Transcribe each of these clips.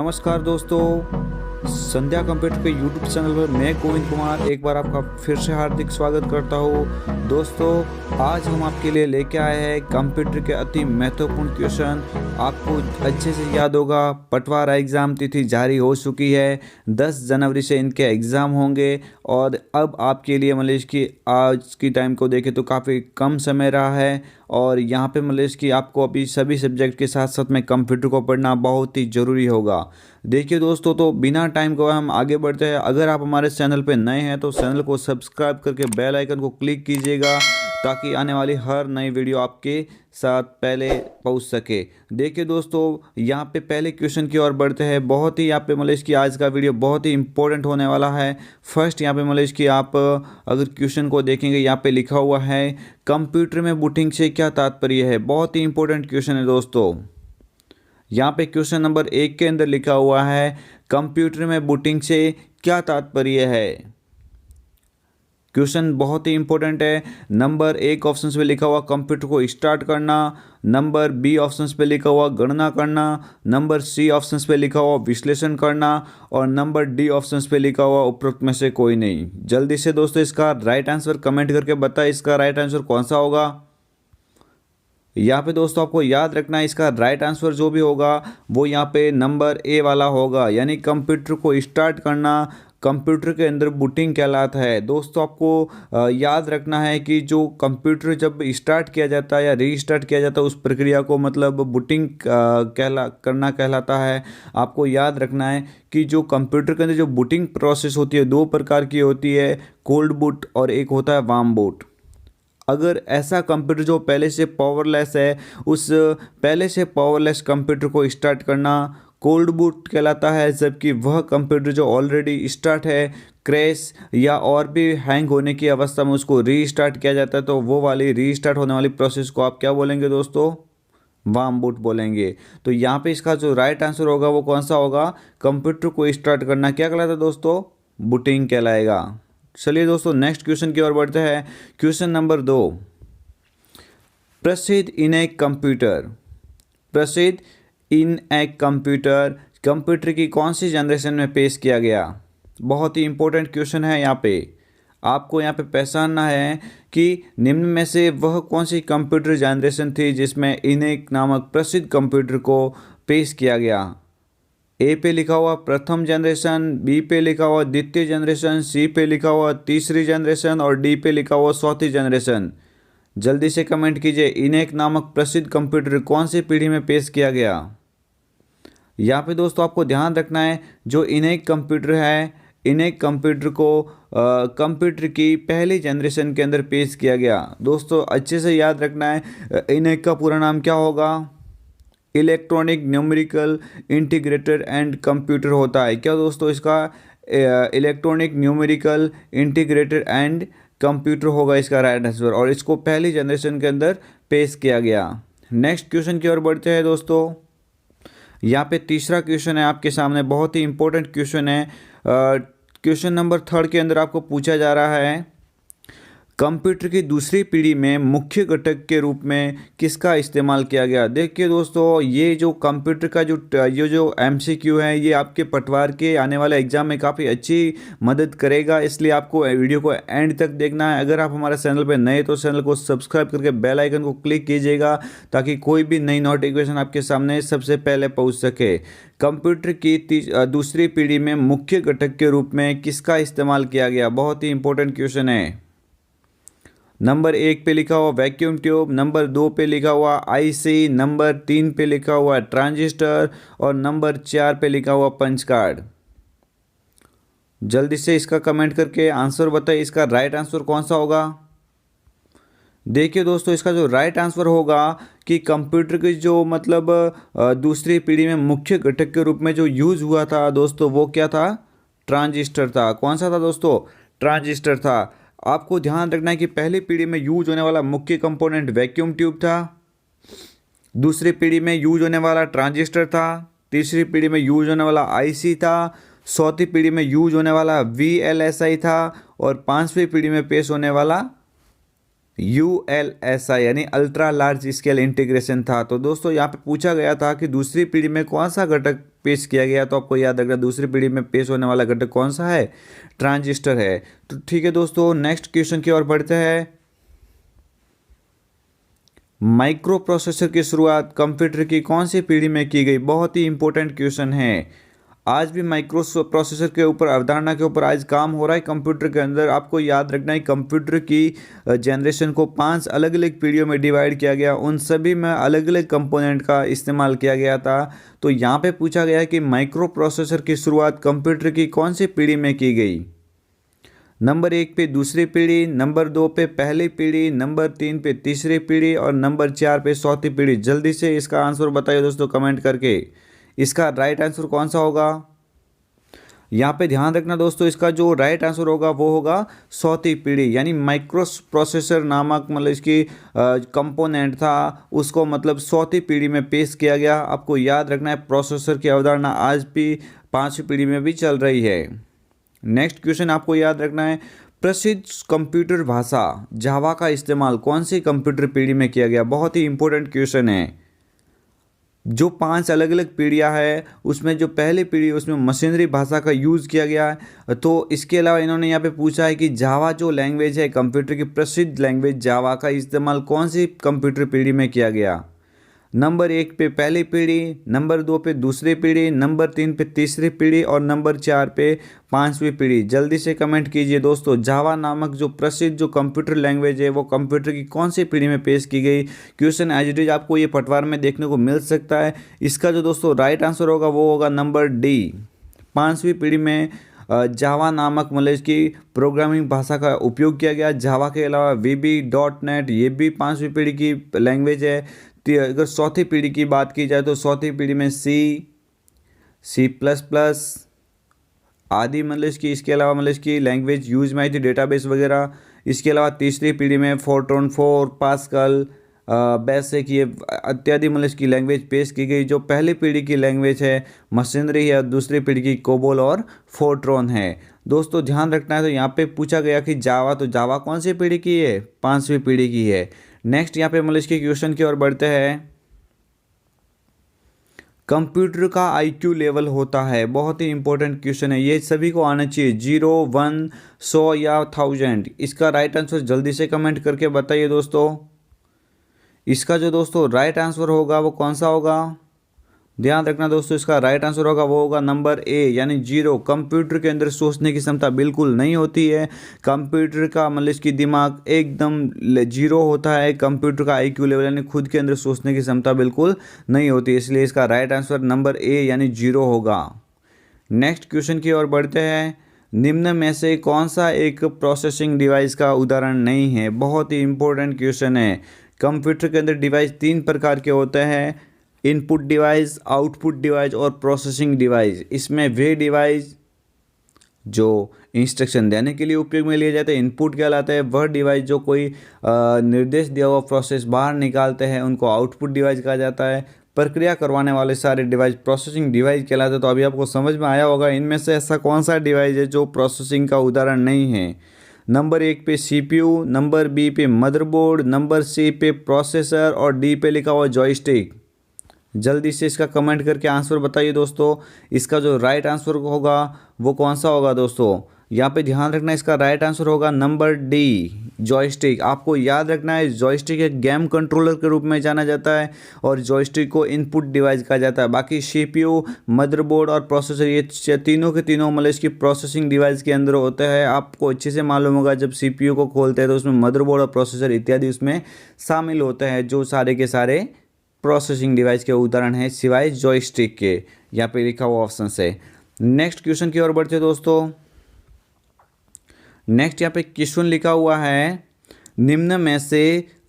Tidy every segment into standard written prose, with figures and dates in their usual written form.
नमस्कार दोस्तों, संध्या कंप्यूटर के यूट्यूब चैनल पर मैं गोविंद कुमार एक बार आपका फिर से हार्दिक स्वागत करता हूँ। दोस्तों, आज हम आपके लिए लेके आए हैं कंप्यूटर के अति महत्वपूर्ण क्वेश्चन। आपको अच्छे से याद होगा, पटवार एग्ज़ाम तिथि जारी हो चुकी है। 10 जनवरी से इनके एग्ज़ाम होंगे और अब आपके लिए मतलब कि आज की टाइम को देखें तो काफ़ी कम समय रहा है और यहाँ पे मतलब कि आपको अभी सभी सब्जेक्ट के साथ साथ में कंप्यूटर को पढ़ना बहुत ही ज़रूरी होगा। देखिए दोस्तों, तो बिना टाइम को हम आगे बढ़ते हैं। अगर आप हमारे चैनल पे नए हैं तो चैनल को सब्सक्राइब करके बेल आइकन को क्लिक कीजिएगा ताकि आने वाली हर नई वीडियो आपके साथ पहले पहुंच सके। देखिए दोस्तों, यहाँ पे पहले क्वेश्चन की ओर बढ़ते हैं। बहुत ही यहाँ पे मतलब कि आज का वीडियो बहुत ही इंपॉर्टेंट होने वाला है। फर्स्ट यहाँ पे मतलब कि आप अगर क्वेश्चन को देखेंगे, यहाँ पे लिखा हुआ है कंप्यूटर में बूटिंग से क्या तात्पर्य है। बहुत ही इंपॉर्टेंट क्वेश्चन है दोस्तों। यहाँ पे क्वेश्चन नंबर 1 के अंदर लिखा हुआ है कंप्यूटर में बूटिंग से क्या तात्पर्य है। क्वेश्चन बहुत ही इंपॉर्टेंट है। नंबर 1 ऑप्शन पे लिखा हुआ कंप्यूटर को स्टार्ट करना, नंबर बी ऑप्शन पे लिखा हुआ गणना करना, नंबर सी ऑप्शन पे लिखा हुआ विश्लेषण करना और नंबर डी ऑप्शन पे लिखा हुआ उपरोक्त में से कोई नहीं। जल्दी से दोस्तों इसका राइट आंसर कमेंट करके बताएं, इसका राइट आंसर कौन सा होगा। यहाँ पे दोस्तों आपको याद रखना है, इसका राइट आंसर जो भी होगा वो यहाँ पे नंबर ए वाला होगा, यानी कंप्यूटर को स्टार्ट करना कंप्यूटर के अंदर बूटिंग कहलाता है। दोस्तों आपको याद रखना है कि जो कंप्यूटर जब स्टार्ट किया जाता है या रीस्टार्ट किया जाता है उस प्रक्रिया को मतलब बूटिंग कहलाता है। आपको याद रखना है कि जो कंप्यूटर के अंदर जो बूटिंग प्रोसेस होती है 2 प्रकार की होती है, कोल्ड बूट और एक होता है वार्म बूट। अगर ऐसा कंप्यूटर जो पहले से पावरलेस है, उस पहले से पावरलेस कंप्यूटर को स्टार्ट करना कोल्ड बूट कहलाता है, जबकि वह कंप्यूटर जो ऑलरेडी स्टार्ट है, क्रैश या और भी हैंग होने की अवस्था में उसको रीस्टार्ट किया जाता है, तो वो वाली रीस्टार्ट होने वाली प्रोसेस को आप क्या बोलेंगे दोस्तों? वार्म बूट बोलेंगे। तो यहाँ पे इसका जो राइट आंसर होगा वो कौन सा होगा? कंप्यूटर को स्टार्ट करना क्या कहलाता है दोस्तों? बूटिंग कहलाएगा। चलिए दोस्तों नेक्स्ट क्वेश्चन की ओर बढ़ते हैं। क्वेश्चन नंबर 2, प्रसिद्ध इन ए कंप्यूटर। प्रसिद्ध इन ए कंप्यूटर कंप्यूटर की कौन सी जनरेशन में पेश किया गया? बहुत ही इंपॉर्टेंट क्वेश्चन है। यहाँ पे आपको यहाँ पे पहचानना है कि निम्न में से वह कौन सी कंप्यूटर जनरेशन थी जिसमें इनेक नामक प्रसिद्ध कंप्यूटर को पेश किया गया। ए पे लिखा हुआ प्रथम जनरेशन, बी पे लिखा हुआ द्वितीय जनरेशन, सी पे लिखा हुआ तीसरी जनरेशन और डी पे लिखा हुआ चौथी जनरेशन। जल्दी से कमेंट कीजिए, इनेक नामक प्रसिद्ध कंप्यूटर कौन सी पीढ़ी में पेश किया गया। यहाँ पे दोस्तों आपको ध्यान रखना है, जो इनेक कंप्यूटर है, इनेक कंप्यूटर को कंप्यूटर की पहली जनरेशन के अंदर पेश किया गया। दोस्तों अच्छे से याद रखना है, इनेक का पूरा नाम क्या होगा? Electronic numerical integrated and computer होता है। क्या दोस्तों इसका electronic numerical integrated and computer होगा इसका राइट आंसर, और इसको पहली जनरेशन के अंदर पेश किया गया। नेक्स्ट क्वेश्चन की ओर बढ़ते हैं दोस्तों। यहाँ पे तीसरा क्वेश्चन है आपके सामने, बहुत ही इंपॉर्टेंट क्वेश्चन है। क्वेश्चन नंबर 3 के अंदर आपको पूछा जा रहा है कंप्यूटर की दूसरी पीढ़ी में मुख्य घटक के रूप में किसका इस्तेमाल किया गया। देखिए दोस्तों, ये जो कंप्यूटर का जो एमसीक्यू है ये आपके पटवार के आने वाले एग्जाम में काफ़ी अच्छी मदद करेगा, इसलिए आपको वीडियो को एंड तक देखना है। अगर आप हमारे चैनल पर नए तो चैनल को सब्सक्राइब करके बेल आइकन को क्लिक कीजिएगा ताकि कोई भी नई नोटिफिकेशन आपके सामने सबसे पहले पहुँच सके। कंप्यूटर की दूसरी पीढ़ी में मुख्य घटक के रूप में किसका इस्तेमाल किया गया? बहुत ही इंपॉर्टेंट क्वेश्चन है। नंबर 1 पे लिखा हुआ वैक्यूम ट्यूब, नंबर 2 पे लिखा हुआ आईसी, नंबर 3 पे लिखा हुआ ट्रांजिस्टर और नंबर 4 पे लिखा हुआ पंच कार्ड। जल्दी से इसका कमेंट करके आंसर बताइए, इसका राइट आंसर कौन सा होगा। देखिए दोस्तों, इसका जो राइट आंसर होगा कि कंप्यूटर की जो मतलब दूसरी पीढ़ी में मुख्य घटक के रूप में जो यूज़ हुआ था दोस्तों वो क्या था? ट्रांजिस्टर था। कौन सा था दोस्तों? ट्रांजिस्टर था। आपको ध्यान रखना है कि पहली पीढ़ी में यूज होने वाला मुख्य कंपोनेंट वैक्यूम ट्यूब था, दूसरी पीढ़ी में यूज होने वाला ट्रांजिस्टर था, तीसरी पीढ़ी में यूज होने वाला आईसी था, चौथी पीढ़ी में यूज होने वाला वीएलएसआई था और पांचवी पीढ़ी में पेश होने वाला यूएलएसआई यानी अल्ट्रा लार्ज स्केल इंटीग्रेशन था। तो दोस्तों यहाँ पे पूछा गया था कि दूसरी पीढ़ी में कौन सा घटक पेश किया गया, तो आपको याद रखना दूसरी पीढ़ी में पेश होने वाला घटक कौन सा है, ट्रांजिस्टर है। तो ठीक है दोस्तों, नेक्स्ट क्वेश्चन की ओर बढ़ते हैं। माइक्रो प्रोसेसर की शुरुआत कंप्यूटर की कौन सी पीढ़ी में की गई? बहुत ही इंपॉर्टेंट क्वेश्चन है। आज भी माइक्रो प्रोसेसर के ऊपर, अवधारणा के ऊपर आज काम हो रहा है कंप्यूटर के अंदर। आपको याद रखना है कंप्यूटर की जनरेशन को 5 अलग अलग पीढ़ियों में डिवाइड किया गया, उन सभी में अलग अलग कंपोनेंट का इस्तेमाल किया गया था। तो यहाँ पे पूछा गया कि माइक्रो प्रोसेसर की शुरुआत कंप्यूटर की कौन सी पीढ़ी में की गई? नंबर 1 पे दूसरी पीढ़ी, नंबर 2 पे पहली पीढ़ी, नंबर 3 पे तीसरी पीढ़ी और नंबर 4 पे चौथी पीढ़ी। जल्दी से इसका आंसर बताइए दोस्तों कमेंट करके। इसका राइट आंसर कौन सा होगा? यहाँ पे ध्यान रखना दोस्तों, इसका जो राइट आंसर होगा वो होगा चौथी पीढ़ी, यानी माइक्रो प्रोसेसर नामक मतलब इसकी कंपोनेंट था, उसको मतलब चौथी पीढ़ी में पेश किया गया। आपको याद रखना है प्रोसेसर की अवधारणा आज भी 5वीं पीढ़ी में भी चल रही है। नेक्स्ट क्वेश्चन आपको याद रखना है, प्रसिद्ध कंप्यूटर भाषा जावा का इस्तेमाल कौन सी कंप्यूटर पीढ़ी में किया गया? बहुत ही इंपॉर्टेंट क्वेश्चन है। जो 5 अलग अलग पीढ़ियाँ है उसमें जो पहली पीढ़ी है उसमें मशीनरी भाषा का यूज़ किया गया है। तो इसके अलावा इन्होंने यहाँ पे पूछा है कि जावा जो लैंग्वेज है कंप्यूटर की प्रसिद्ध लैंग्वेज जावा का इस्तेमाल कौन सी कंप्यूटर पीढ़ी में किया गया? नंबर 1 पे पहली पीढ़ी, नंबर 2 पे दूसरी पीढ़ी, नंबर 3 पे तीसरी पीढ़ी और नंबर 4 पे 5वीं पीढ़ी। जल्दी से कमेंट कीजिए दोस्तों, जावा नामक जो प्रसिद्ध जो कंप्यूटर लैंग्वेज है वो कंप्यूटर की कौन सी पीढ़ी में पेश की गई? क्वेश्चन एज इट इज आपको ये पटवार में देखने को मिल सकता है। इसका जो दोस्तों राइट आंसर होगा वो होगा नंबर डी, 5वीं पीढ़ी में जावा नामक मतलब इसकी प्रोग्रामिंग भाषा का उपयोग किया गया। जावा के अलावा VB.NET ये भी 5वीं पीढ़ी की लैंग्वेज है। अगर चौथी पीढ़ी की बात की जाए तो चौथी पीढ़ी में C++ आदि मतलब इसकी, इसके अलावा मतलब इसकी लैंग्वेज यूज में आई थी डेटाबेस वगैरह। इसके अलावा तीसरी पीढ़ी में फोर्ट्रॉन 4, पास्कल, बेसिक ये इत्यादि मतलब इसकी लैंग्वेज पेश की गई। जो पहली पीढ़ी की लैंग्वेज है मशीनरी है, दूसरी पीढ़ी की कोबोल और फोर्ट्रॉन है। दोस्तों ध्यान रखना है, तो यहाँ पे पूछा गया कि जावा, तो जावा कौन सी पीढ़ी की है? 5वीं पीढ़ी की है। नेक्स्ट यहाँ पे मतलब इसके क्वेश्चन की ओर बढ़ते हैं। कंप्यूटर का IQ लेवल होता है, बहुत ही इंपॉर्टेंट क्वेश्चन है, ये सभी को आना चाहिए, 0, 1, 100 या 1000। इसका राइट आंसर जल्दी से कमेंट करके बताइए दोस्तों। इसका जो दोस्तों राइट आंसर होगा वो कौन सा होगा? ध्यान रखना दोस्तों, इसका राइट आंसर होगा वो होगा नंबर ए, यानी 0। कंप्यूटर के अंदर सोचने की क्षमता बिल्कुल नहीं होती है। कंप्यूटर का मतलब इसकी दिमाग एकदम 0 होता है। कंप्यूटर का IQ लेवल यानी खुद के अंदर सोचने की क्षमता बिल्कुल नहीं होती, इसलिए इसका राइट आंसर नंबर ए यानी 0 होगा। नेक्स्ट क्वेश्चन की ओर बढ़ते हैं। निम्न में से कौन सा एक प्रोसेसिंग डिवाइस का उदाहरण नहीं है? बहुत ही इंपॉर्टेंट क्वेश्चन है। कंप्यूटर के अंदर डिवाइस 3 प्रकार के होते हैं, इनपुट डिवाइस, आउटपुट डिवाइस और प्रोसेसिंग डिवाइस। इसमें वे डिवाइस जो इंस्ट्रक्शन देने के लिए उपयोग में लिए जाते हैं इनपुट कहलाते हैं। वह डिवाइस जो कोई निर्देश दिया हुआ प्रोसेस बाहर निकालते हैं उनको आउटपुट डिवाइस कहा जाता है। प्रक्रिया करवाने वाले सारे डिवाइस प्रोसेसिंग डिवाइस कहलाते हैं। तो अभी आपको समझ में आया होगा इनमें से ऐसा कौन सा डिवाइस है जो प्रोसेसिंग का उदाहरण नहीं है। नंबर 1 पे CPU, नंबर B पे मदरबोर्ड, नंबर C पे प्रोसेसर और D पे लिखा हुआ जॉयस्टिक। जल्दी से इसका कमेंट करके आंसर बताइए दोस्तों। इसका जो राइट आंसर होगा वो कौन सा होगा दोस्तों? यहाँ पे ध्यान रखना, इसका राइट आंसर होगा नंबर डी, जॉयस्टिक। आपको याद रखना है जॉयस्टिक एक गेम कंट्रोलर के रूप में जाना जाता है और जॉयस्टिक को इनपुट डिवाइस कहा जाता है। बाकी CPU, मदरबोर्ड और प्रोसेसर ये तीनों के तीनों मतलब इसकी प्रोसेसिंग डिवाइस के अंदर होते हैं। आपको अच्छे से मालूम होगा जब CPU को खोलते हैं तो उसमें मदरबोर्ड और प्रोसेसर इत्यादि उसमें शामिल होते हैं, जो सारे के सारे प्रोसेसिंग डिवाइस के उदाहरण है सिवाय जॉयस्टिक के। यहाँ पे लिखा हुआ ऑप्शन से। नेक्स्ट क्वेश्चन की ओर बढ़ते हैं दोस्तों। नेक्स्ट यहाँ पे क्वेश्चन लिखा हुआ है, निम्न में से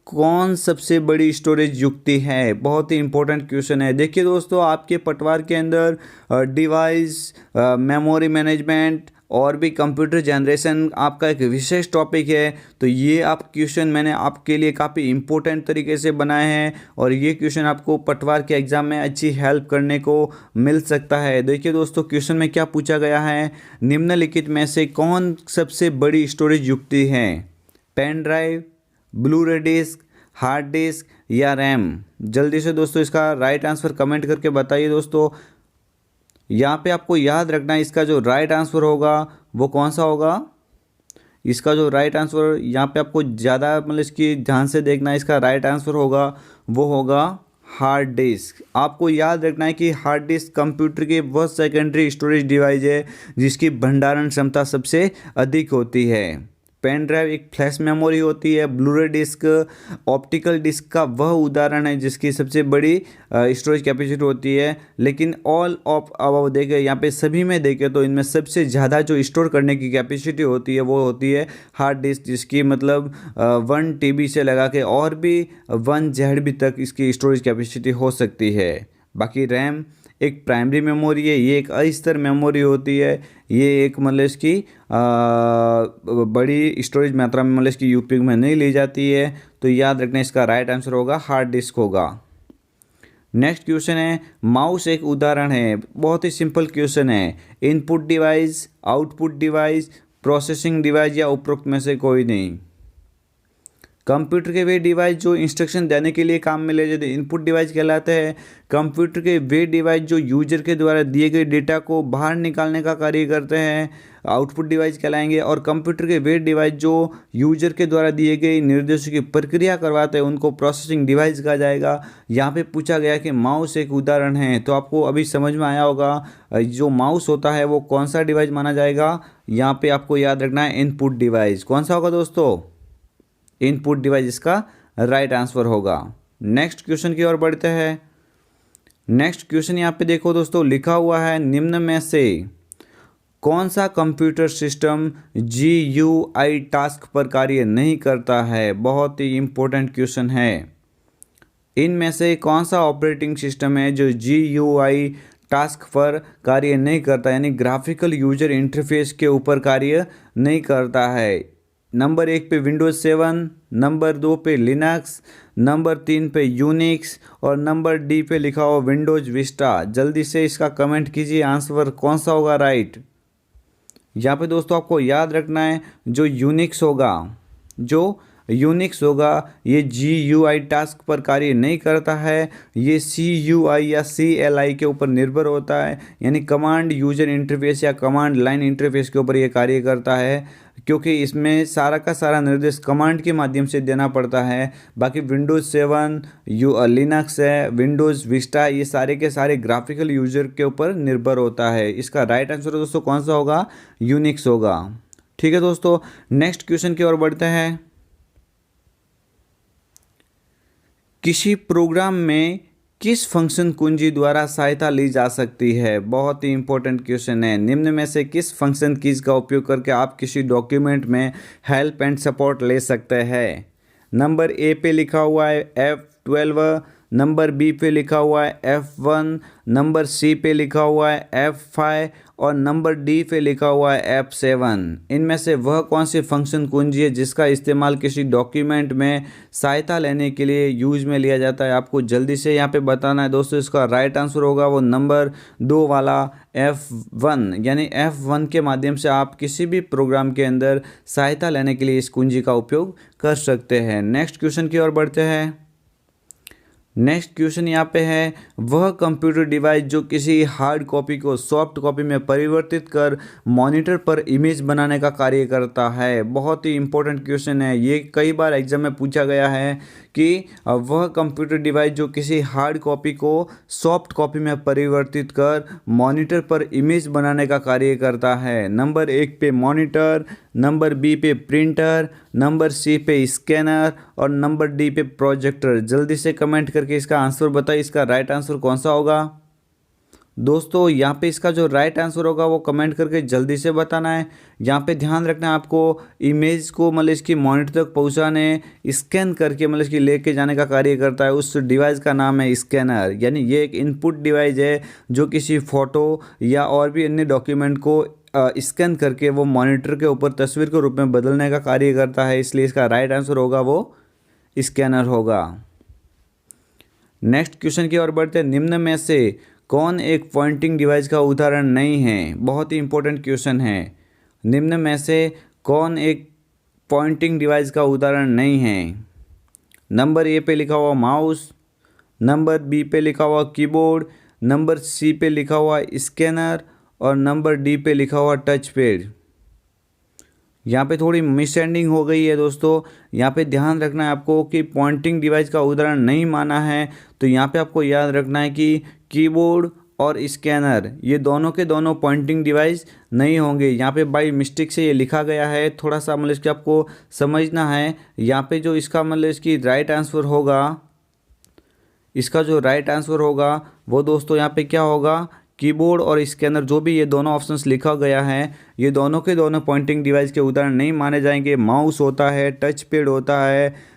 कौन सबसे बड़ी स्टोरेज युक्ति है? बहुत ही इंपॉर्टेंट क्वेश्चन है। देखिए दोस्तों, आपके पटवार के अंदर डिवाइस, मेमोरी मैनेजमेंट और भी कंप्यूटर जनरेशन आपका एक विशेष टॉपिक है। तो ये आप क्वेश्चन मैंने आपके लिए काफ़ी इम्पोर्टेंट तरीके से बनाए हैं और ये क्वेश्चन आपको पटवार के एग्ज़ाम में अच्छी हेल्प करने को मिल सकता है। देखिए दोस्तों, क्वेश्चन में क्या पूछा गया है, निम्नलिखित में से कौन सबसे बड़ी स्टोरेज युक्ति है? पेन ड्राइव, ब्लू रे डिस्क, हार्ड डिस्क या रैम? जल्दी से दोस्तों इसका राइट आंसर कमेंट करके बताइए दोस्तों। यहाँ पे आपको याद रखना है इसका जो राइट आंसर होगा वो कौन सा होगा। इसका जो राइट आंसर यहाँ पे आपको ज़्यादा मतलब इसकी ध्यान से देखना है, इसका राइट आंसर होगा वो होगा हार्ड डिस्क। आपको याद रखना है कि हार्ड डिस्क कंप्यूटर की वह सेकेंडरी स्टोरेज डिवाइस है जिसकी भंडारण क्षमता सबसे अधिक होती है। पेन ड्राइव एक फ्लैश मेमोरी होती है। ब्लूरे डिस्क ऑप्टिकल डिस्क का वह उदाहरण है जिसकी सबसे बड़ी स्टोरेज कैपेसिटी होती है। लेकिन ऑल ऑफ अब देखें यहाँ पे सभी में देखें तो इनमें सबसे ज़्यादा जो स्टोर करने की कैपेसिटी होती है वो होती है हार्ड डिस्क, जिसकी मतलब 1 TB से लगा के और भी 1 ZB तक इसकी स्टोरेज कैपेसिटी हो सकती है। बाकी रैम एक प्राइमरी मेमोरी है, ये एक अस्थिर मेमोरी होती है। ये एक मतलब इसकी बड़ी स्टोरेज मात्रा में मतलब इसकी उपयोग में नहीं ली जाती है। तो याद रखना इसका राइट आंसर होगा हार्ड डिस्क होगा। नेक्स्ट क्वेश्चन है, माउस एक उदाहरण है। बहुत ही सिंपल क्वेश्चन है। Input device, output device, processing device या उपरोक्त में से कोई नहीं। कंप्यूटर के वे डिवाइस जो इंस्ट्रक्शन देने के लिए काम में ले जाते हैं इनपुट डिवाइस कहलाते हैं। कंप्यूटर के वे डिवाइस जो यूजर के द्वारा दिए गए डेटा को बाहर निकालने का कार्य करते हैं आउटपुट डिवाइस कहलाएंगे। और कंप्यूटर के वे डिवाइस जो यूजर के द्वारा दिए गए निर्देशों की प्रक्रिया करवाते हैं उनको प्रोसेसिंग डिवाइस कहा जाएगा। यहाँ पे पूछा गया कि माउस एक उदाहरण है, तो आपको अभी समझ में आया होगा जो माउस होता है वो कौन सा डिवाइस माना जाएगा। यहाँ पे आपको याद रखना है इनपुट डिवाइस कौन सा होगा दोस्तों, इनपुट डिवाइस इसका राइट आंसर होगा। नेक्स्ट क्वेश्चन की ओर बढ़ते हैं। नेक्स्ट क्वेश्चन यहाँ पे देखो दोस्तों, लिखा हुआ है निम्न में से कौन सा कंप्यूटर सिस्टम GUI टास्क पर कार्य नहीं करता है। बहुत ही इंपॉर्टेंट क्वेश्चन है। इनमें से कौन सा ऑपरेटिंग सिस्टम है जो GUI टास्क पर कार्य नहीं करता, यानी ग्राफिकल यूजर इंटरफेस के ऊपर कार्य नहीं करता है। नंबर 1 पे विंडोज़ 7, नंबर 2 पे लिनक्स, नंबर 3 पे यूनिक्स और नंबर D पे लिखा हुआ विंडोज़ विस्टा। जल्दी से इसका कमेंट कीजिए आंसर कौन सा होगा राइट। यहाँ पे दोस्तों आपको याद रखना है जो यूनिक्स होगा ये GUI टास्क पर कार्य नहीं करता है। ये CUI या CLI के ऊपर निर्भर होता है, यानी कमांड यूजर इंटरफेस या कमांड लाइन इंटरफेस के ऊपर ये कार्य करता है, क्योंकि इसमें सारा का सारा निर्देश कमांड के माध्यम से देना पड़ता है। बाकी विंडोज़ 7 लिनक्स है, विंडोज़ विस्टा, ये सारे के सारे ग्राफिकल यूजर के ऊपर निर्भर होता है। इसका राइट आंसर दोस्तों कौन सा होगा, यूनिक्स होगा। ठीक है दोस्तों, नेक्स्ट क्वेश्चन की ओर बढ़ते हैं। किसी प्रोग्राम में किस फंक्शन कुंजी द्वारा सहायता ली जा सकती है। बहुत ही इंपॉर्टेंट क्वेश्चन है। निम्न में से किस फंक्शन कीज का उपयोग करके आप किसी डॉक्यूमेंट में हेल्प एंड सपोर्ट ले सकते हैं। नंबर A पे लिखा हुआ है F12, नंबर B पे लिखा हुआ है F1, नंबर C पे लिखा हुआ है F5 और नंबर D पे लिखा हुआ है F7। इनमें से वह कौन सी फंक्शन कुंजी है जिसका इस्तेमाल किसी डॉक्यूमेंट में सहायता लेने के लिए यूज में लिया जाता है। आपको जल्दी से यहाँ पे बताना है दोस्तों। इसका राइट आंसर होगा वो नंबर 2 वाला F1, यानी F1 के माध्यम से आप किसी भी प्रोग्राम के अंदर सहायता लेने के लिए इस कुंजी का उपयोग कर सकते हैं। नेक्स्ट क्वेश्चन की ओर बढ़ते हैं। नेक्स्ट क्वेश्चन यहाँ पे है, वह कंप्यूटर डिवाइस जो किसी हार्ड कॉपी को सॉफ्ट कॉपी में परिवर्तित कर मॉनिटर पर इमेज बनाने का कार्य करता है। बहुत ही इंपॉर्टेंट क्वेश्चन है, ये कई बार एग्जाम में पूछा गया है कि वह कंप्यूटर डिवाइस जो किसी हार्ड कॉपी को सॉफ्ट कॉपी में परिवर्तित कर मॉनिटर पर इमेज बनाने का कार्य करता है। नंबर 1 पे मॉनिटर, नंबर B पे प्रिंटर, नंबर C पे स्कैनर और नंबर D पे प्रोजेक्टर। जल्दी से कमेंट करके इसका आंसर बताइए, इसका राइट आंसर कौन सा होगा। दोस्तों यहाँ पे इसका जो राइट आंसर होगा वो कमेंट करके जल्दी से बताना है। यहाँ पे ध्यान रखना है आपको, इमेज को मतलब इसकी मॉनिटर तक पहुँचाने स्कैन करके मतलब इसकी लेके जाने का कार्य करता है। उस डिवाइस का नाम है स्कैनर, यानी ये एक इनपुट डिवाइस है जो किसी फ़ोटो या और भी अन्य डॉक्यूमेंट को स्कैन करके वो मॉनिटर के ऊपर तस्वीर के रूप में बदलने का कार्य करता है। इसलिए इसका राइट आंसर होगा वो स्कैनर होगा। नेक्स्ट क्वेश्चन की ओर बढ़ते हैं। निम्न में से कौन एक पॉइंटिंग डिवाइस का उदाहरण नहीं है। बहुत ही इंपॉर्टेंट क्वेश्चन है। निम्न में से कौन एक पॉइंटिंग डिवाइस का उदाहरण नहीं है। नंबर A पे लिखा हुआ माउस, नंबर B पे लिखा हुआ कीबोर्ड, नंबर सी पे लिखा हुआ स्कैनर और नंबर डी पे लिखा हुआ टच पैड। यहाँ पे थोड़ी मिसअंडरस्टैंडिंग हो गई है दोस्तों। यहाँ पे ध्यान रखना है आपको कि पॉइंटिंग डिवाइस का उदाहरण नहीं माना है। तो यहाँ पे आपको याद रखना है कि कीबोर्ड और स्कैनर ये दोनों के दोनों पॉइंटिंग डिवाइस नहीं होंगे। यहाँ पे बाई मिस्टेक से ये लिखा गया है, थोड़ा सा मतलब इसके आपको समझना है। यहाँ पे जो इसका मतलब इसकी राइट आंसर होगा, इसका जो राइट आंसर होगा वो दोस्तों यहाँ पे क्या होगा, कीबोर्ड और स्कैनर जो भी ये दोनों ऑप्शंस लिखा गया है ये दोनों के दोनों पॉइंटिंग डिवाइस के उदाहरण नहीं माने जाएंगे। माउस होता है, टच पैड होता है,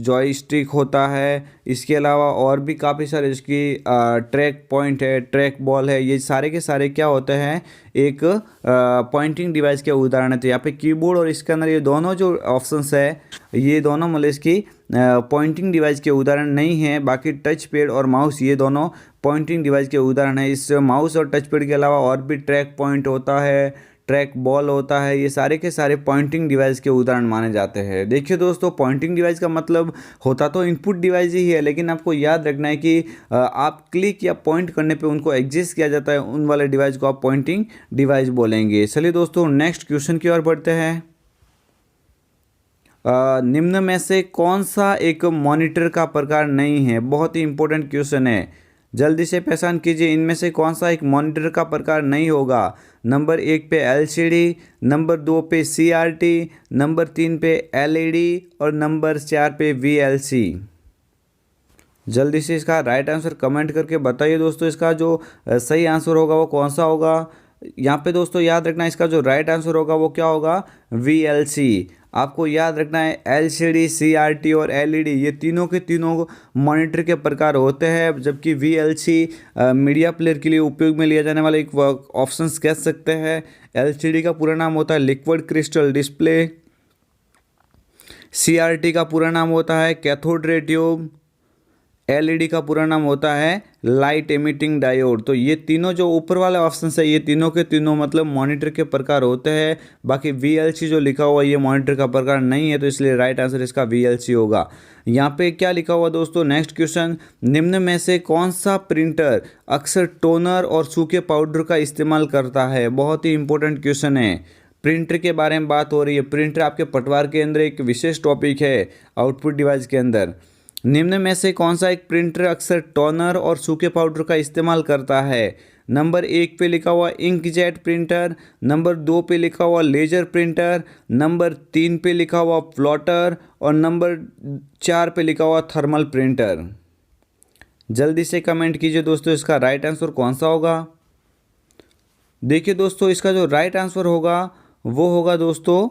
जॉयस्टिक होता है, इसके अलावा और भी काफ़ी सारे इसकी ट्रैक पॉइंट है, ट्रैक बॉल है, ये सारे के सारे क्या होते हैं, एक पॉइंटिंग डिवाइस के उदाहरण है। तो यहाँ पे कीबोर्ड और स्कैनर ये दोनों जो ऑप्शंस है ये दोनों मतलब इसकी पॉइंटिंग डिवाइस के उदाहरण नहीं है। बाकी टच पैड और माउस ये दोनों पॉइंटिंग डिवाइस के उदाहरण है। इस माउस और टच पैड के अलावा और भी ट्रैक पॉइंट होता है, ट्रैक बॉल होता है, ये सारे के सारे पॉइंटिंग डिवाइस के उदाहरण माने जाते हैं। देखिए दोस्तों, पॉइंटिंग डिवाइस का मतलब होता तो इनपुट डिवाइस ही है, लेकिन आपको याद रखना है कि आप क्लिक या पॉइंट करने पे उनको एग्जिस्ट किया जाता है, उन वाले डिवाइस को आप पॉइंटिंग डिवाइस बोलेंगे। चलिए दोस्तों नेक्स्ट क्वेश्चन की ओर बढ़ते हैं। निम्न में से कौन सा एक मॉनिटर का प्रकार नहीं है? बहुत ही इंपॉर्टेंट क्वेश्चन है, जल्दी से पहचान कीजिए इनमें से कौन सा एक मॉनिटर का प्रकार नहीं होगा। नंबर 1 पे LCD, नंबर 2 पे CRT, नंबर 3 पे LED और नंबर 4 पे VLC। जल्दी से इसका राइट आंसर कमेंट करके बताइए दोस्तों, इसका जो सही आंसर होगा वो कौन सा होगा। यहाँ पे दोस्तों याद रखना इसका जो राइट आंसर होगा वो क्या होगा, VLC। आपको याद रखना है LCD, CRT और LED ये तीनों के तीनों मॉनिटर के प्रकार होते हैं, जबकि VLC मीडिया प्लेयर के लिए उपयोग में लिया जाने वाला एक ऑप्शंस कह सकते हैं। LCD का पूरा नाम होता है लिक्विड क्रिस्टल डिस्प्ले, CRT का पूरा नाम होता है कैथोड रे ट्यूब, LED का पूरा नाम होता है लाइट एमिटिंग डायोड। तो ये तीनों जो ऊपर वाले ऑप्शन है ये तीनों के तीनों मतलब मॉनिटर के प्रकार होते हैं। बाकी VLC जो लिखा हुआ ये मॉनिटर का प्रकार नहीं है, तो इसलिए राइट आंसर इसका VLC होगा। यहाँ पे क्या लिखा हुआ दोस्तों, नेक्स्ट क्वेश्चन, निम्न में से कौन सा प्रिंटर अक्सर टोनर और सूखे पाउडर का इस्तेमाल करता है? बहुत ही इंपॉर्टेंट क्वेश्चन है, प्रिंटर के बारे में बात हो रही है। प्रिंटर आपके पटवार के अंदर एक विशेष टॉपिक है आउटपुट डिवाइस के अंदर। निम्न में से कौन सा एक प्रिंटर अक्सर टोनर और सूखे पाउडर का इस्तेमाल करता है? नंबर 1 पे लिखा हुआ इंकजेट प्रिंटर, नंबर 2 पे लिखा हुआ लेजर प्रिंटर, नंबर 3 पे लिखा हुआ प्लॉटर और नंबर 4 पे लिखा हुआ थर्मल प्रिंटर। जल्दी से कमेंट कीजिए दोस्तों, इसका राइट आंसर कौन सा होगा। देखिए दोस्तों, इसका जो राइट आंसर होगा वो होगा दोस्तों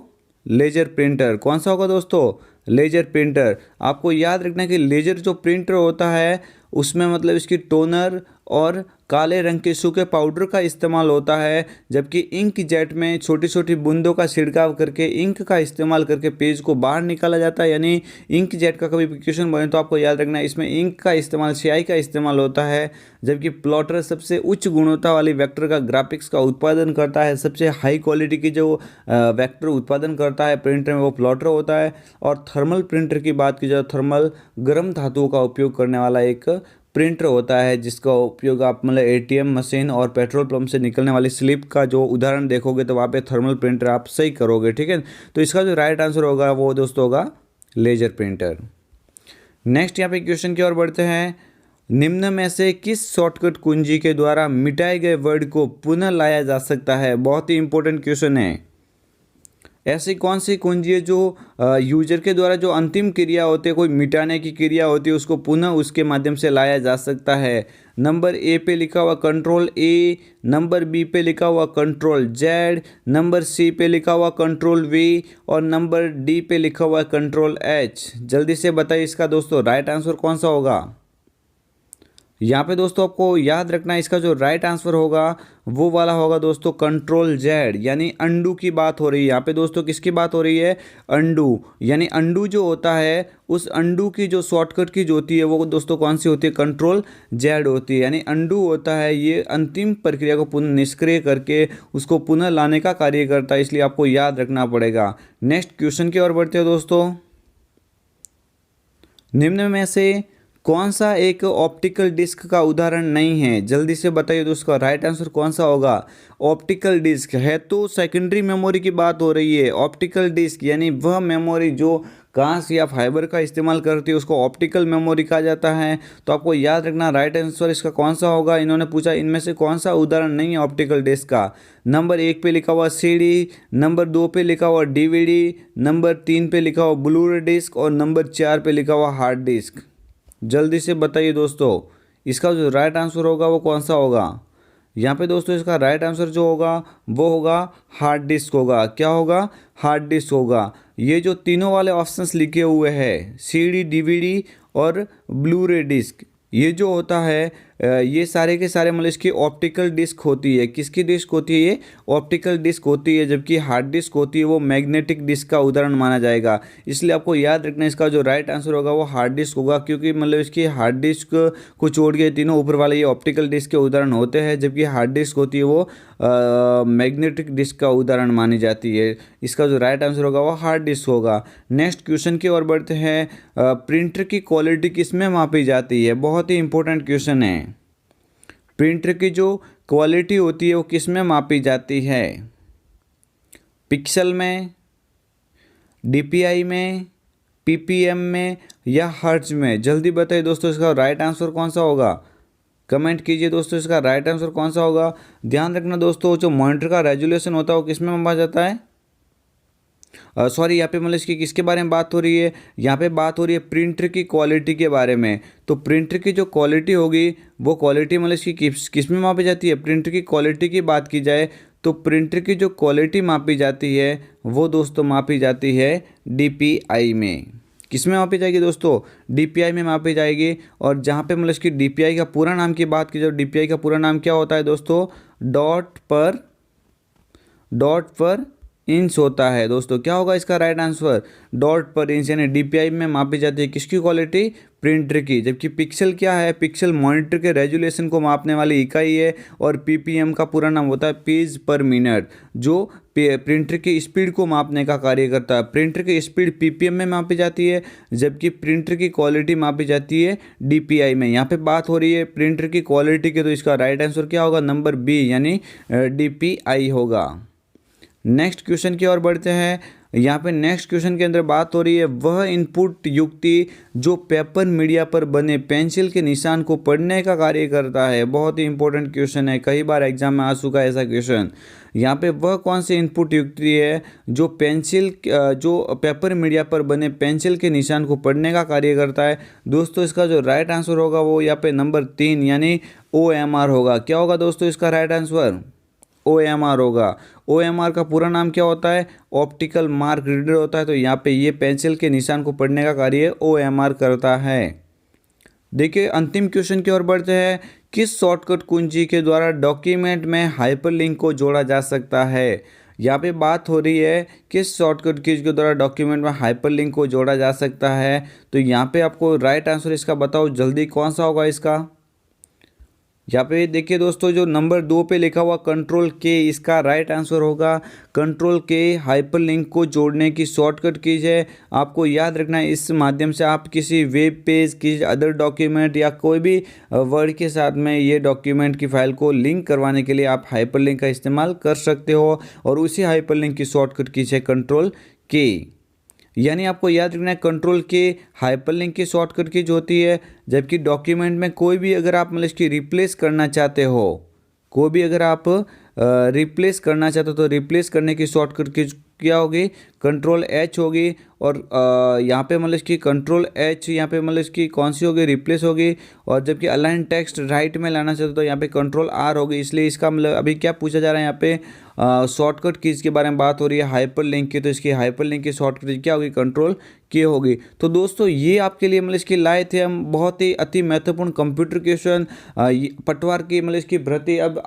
लेजर प्रिंटर। कौन सा होगा दोस्तों, लेजर प्रिंटर। आपको याद रखना है कि लेजर जो प्रिंटर होता है उसमें मतलब इसकी टोनर और काले रंग के सूखे पाउडर का इस्तेमाल होता है, जबकि इंक जेट में छोटी छोटी बूंदों का छिड़काव करके इंक का इस्तेमाल करके पेज को बाहर निकाला जाता है। यानी इंक जेट का कभी क्वेश्चन बने तो आपको याद रखना है इसमें इंक का इस्तेमाल, स्याही का इस्तेमाल होता है। जबकि प्लॉटर सबसे उच्च गुणवत्ता वाली वेक्टर का ग्राफिक्स का उत्पादन करता है, सबसे हाई क्वालिटी की जो वेक्टर उत्पादन करता है प्रिंटर में वो प्लॉटर होता है। और थर्मल प्रिंटर की बात की जाए, थर्मल गर्म धातुओं का उपयोग करने वाला एक प्रिंटर होता है, जिसका उपयोग आप मतलब ATM मशीन और पेट्रोल पंप से निकलने वाली स्लिप का जो उदाहरण देखोगे तो वहाँ पे थर्मल प्रिंटर आप सही करोगे, ठीक है। तो इसका जो राइट आंसर होगा वो दोस्तों होगा लेजर प्रिंटर। नेक्स्ट यहाँ पे क्वेश्चन की ओर बढ़ते हैं। निम्न में से किस शॉर्टकट कुंजी के द्वारा मिटाए गए वर्ड को पुनः लाया जा सकता है? बहुत ही इंपॉर्टेंट क्वेश्चन है। ऐसी कौन सी कुंजी है जो यूजर के द्वारा जो अंतिम क्रिया होती है, कोई मिटाने की क्रिया होती है, उसको पुनः उसके माध्यम से लाया जा सकता है? नंबर A पे लिखा हुआ कंट्रोल A, नंबर B पे लिखा हुआ कंट्रोल Z, नंबर C पे लिखा हुआ कंट्रोल V और नंबर D पे लिखा हुआ कंट्रोल H। जल्दी से बताइए इसका दोस्तों राइट आंसर कौन सा होगा। यहाँ पे दोस्तों आपको याद रखना है इसका जो राइट आंसर होगा वो वाला होगा दोस्तों कंट्रोल Z, यानी अंडू की बात हो रही है। यहाँ पे दोस्तों किसकी बात हो रही है, अंडू। यानी अंडू जो होता है उस अंडू की जो शॉर्टकट की जो होती है वो दोस्तों कौन सी होती है, कंट्रोल Z होती है। यानी अंडू होता है ये अंतिम प्रक्रिया को पुनः निष्क्रिय करके उसको पुनः लाने का कार्य करता है, इसलिए आपको याद रखना पड़ेगा। नेक्स्ट क्वेश्चन की ओर बढ़ते हैं दोस्तों। निम्न में से कौन सा एक ऑप्टिकल डिस्क का उदाहरण नहीं है? जल्दी से बताइए दोस्तों, उसका राइट आंसर कौन सा होगा? ऑप्टिकल डिस्क है तो सेकेंडरी मेमोरी की बात हो रही है। ऑप्टिकल डिस्क यानी वह मेमोरी जो कांच या फाइबर का इस्तेमाल करती है उसको ऑप्टिकल मेमोरी कहा जाता है। तो आपको याद रखना राइट आंसर इसका कौन सा होगा। इन्होंने पूछा इनमें से कौन सा उदाहरण नहीं है ऑप्टिकल डिस्क का। नंबर 1 पे लिखा हुआ सीडी, नंबर 2 पे लिखा हुआ डीवीडी, नंबर 3 पे लिखा हुआ ब्लू डिस्क और नंबर 4 पे लिखा हुआ हार्ड डिस्क। जल्दी से बताइए दोस्तों, इसका जो राइट आंसर होगा वो कौन सा होगा? यहाँ पे दोस्तों इसका राइट आंसर जो होगा वो होगा हार्ड डिस्क होगा। क्या होगा? हार्ड डिस्क होगा। ये जो तीनों वाले ऑप्शंस लिखे हुए हैं सीडी, डीवीडी और ब्लू रे डिस्क, ये जो होता है ये सारे के सारे मतलब इसकी ऑप्टिकल डिस्क होती है। किसकी डिस्क होती है? ये ऑप्टिकल डिस्क होती है। जबकि हार्ड डिस्क होती है वो मैग्नेटिक डिस्क का उदाहरण माना जाएगा। इसलिए आपको याद रखना इसका जो राइट आंसर होगा वो हार्ड डिस्क होगा, क्योंकि मतलब इसकी हार्ड डिस्क को छोड़ के तीनों ऊपर वाले ये ऑप्टिकल डिस्क के उदाहरण होते हैं, जबकि हार्ड डिस्क होती है वो मैग्नेटिक डिस्क का उदाहरण मानी जाती है। इसका जो राइट आंसर होगा वो हार्ड डिस्क होगा। नेक्स्ट क्वेश्चन की ओर बढ़ते हैं। प्रिंटर की क्वालिटी किस में मापी जाती है? बहुत ही इंपॉर्टेंट क्वेश्चन है। प्रिंटर की जो क्वालिटी होती है वो किस में मापी जाती है? पिक्सल में, डीपीआई में, पीपीएम में या हर्ट्ज में? जल्दी बताइए दोस्तों, इसका राइट आंसर कौन सा होगा? कमेंट कीजिए दोस्तों, इसका राइट आंसर कौन सा होगा। ध्यान रखना दोस्तों, जो मॉनिटर का रेजोल्यूशन होता है वो किस में मापा जाता है? सॉरी, यहाँ पे मतलब इसकी किसके बारे में बात हो रही है? यहाँ पे बात हो रही है प्रिंटर की क्वालिटी के बारे में। तो प्रिंटर की जो क्वालिटी होगी वो क्वालिटी मतलब इसकी किस में मापी जाती है? प्रिंटर की क्वालिटी की बात की जाए तो प्रिंटर की जो क्वालिटी मापी जाती है वो दोस्तों मापी जाती है डीपीआई में। किस में मापी जाएगी दोस्तों? डीपीआई में मापी जाएगी। और जहाँ पे मतलब इसकी डीपीआई का पूरा नाम की बात की जाए, डीपीआई का पूरा नाम क्या होता है दोस्तों? डॉट पर इंच होता है दोस्तों। क्या होगा इसका राइट आंसर? डॉट पर इंच, यानी डीपीआई में मापी जाती है किसकी क्वालिटी? प्रिंटर की। जबकि पिक्सल क्या है? पिक्सल मॉनिटर के रेजोल्यूशन को मापने वाली इकाई है। और पीपीएम का पूरा नाम होता है पेज पर मिनट, जो प्रिंटर की स्पीड को मापने का कार्य करता है। प्रिंटर की स्पीड पीपीएम में मापी जाती है, जबकि प्रिंटर की क्वालिटी मापी जाती है डीपीआई में। यहाँ पे बात हो रही है प्रिंटर की क्वालिटी की, तो इसका राइट आंसर क्या होगा? नंबर बी यानी डीपीआई होगा। नेक्स्ट क्वेश्चन की ओर बढ़ते हैं। यहाँ पे नेक्स्ट क्वेश्चन के अंदर बात हो रही है वह इनपुट युक्ति जो पेपर मीडिया पर बने पेंसिल के निशान को पढ़ने का कार्य करता है। बहुत ही इंपॉर्टेंट क्वेश्चन है, कई बार एग्जाम में आ चुका है ऐसा क्वेश्चन। यहाँ पे वह कौन सी इनपुट युक्ति है जो पेपर मीडिया पर बने पेंसिल के निशान को पढ़ने का कार्य करता है? दोस्तों इसका जो राइट आंसर होगा वो यहाँ पे नंबर 3 यानी OMR होगा। क्या होगा दोस्तों इसका राइट आंसर? OMR होगा। OMR का पूरा नाम क्या होता है? ऑप्टिकल मार्क रीडर होता है। तो यहाँ पे ये पेंसिल के निशान को पढ़ने का कार्य OMR करता है। देखिए अंतिम क्वेश्चन की ओर बढ़ते हैं। किस शॉर्टकट कुंजी के द्वारा डॉक्यूमेंट में हाइपरलिंक को जोड़ा जा सकता है? यहाँ पे बात हो रही है किस शॉर्टकट कीज के द्वारा डॉक्यूमेंट में हाइपरलिंक को जोड़ा जा सकता है। तो यहाँ पे आपको राइट आंसर इसका बताओ जल्दी, कौन सा होगा इसका? यहाँ पे देखिए दोस्तों, जो नंबर 2 पे लिखा हुआ कंट्रोल के, इसका राइट आंसर होगा। कंट्रोल के हाइपरलिंक को जोड़ने की शॉर्टकट कीज है। आपको याद रखना है इस माध्यम से आप किसी वेब पेज, किसी अदर डॉक्यूमेंट या कोई भी वर्ड के साथ में ये डॉक्यूमेंट की फाइल को लिंक करवाने के लिए आप हाइपरलिंक का इस्तेमाल कर सकते हो। और उसी हाइपरलिंक की शॉर्टकट कीज है कंट्रोल के। यानी आपको याद रखना है कंट्रोल के हाइपरलिंक की शॉर्टकट कीज होती है। जबकि डॉक्यूमेंट में कोई भी अगर आप मतलब इसकी रिप्लेस करना चाहते हो, कोई भी अगर आप रिप्लेस करना चाहते हो तो रिप्लेस करने की शॉर्टकट कीज क्या होगी? कंट्रोल H होगी। और यहाँ पे मतलब इसकी कंट्रोल H, यहाँ पे मतलब इसकी कौन सी होगी? रिप्लेस होगी। और जबकि अलाइन टेक्स्ट राइट में लाना चाहते हो तो यहाँ पे कंट्रोल R होगी। इसलिए इसका मतलब अभी क्या पूछा जा रहा है यहाँ पे? शॉर्टकट कीज के बारे में बात हो रही है हाइपरलिंक की, तो इसकी हाइपरलिंक की शॉर्टकट क्या होगी? कंट्रोल के होगी। तो दोस्तों ये आपके लिए मतलब इसकी लाए थे हम बहुत ही अति महत्वपूर्ण कंप्यूटर क्वेश्चन। पटवार की मतलब इसकी भर्ती अब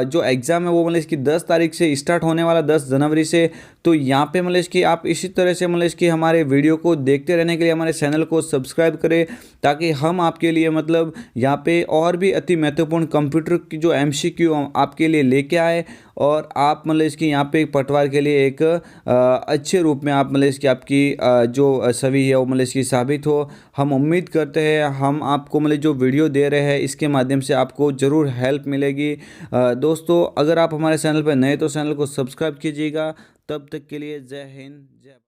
जो एग्ज़ाम है वो मतलब इसकी 10 तारीख से स्टार्ट होने वाला, 10 जनवरी से। तो यहाँ पे मतलब इसकी आप इसी तरह से मतलब इसकी हमारे वीडियो को देखते रहने के लिए हमारे चैनल को सब्सक्राइब करें, ताकि हम आपके लिए मतलब यहाँ पे और भी अति महत्वपूर्ण कंप्यूटर की जो MCQ आपके लिए लेके आए, और आप मतलब इसकी यहाँ पे पटवार के लिए एक अच्छे रूप में आप मतलब इसकी आपकी जो छवि है वो मतलब इसकी साबित हो। हम उम्मीद करते हैं हम आपको मतलब जो वीडियो दे रहे हैं इसके माध्यम से आपको ज़रूर हेल्प मिलेगी। दोस्तों, अगर आप हमारे चैनल पर नए तो चैनल को सब्सक्राइब कीजिएगा। तब तक के लिए जय हिंद, जय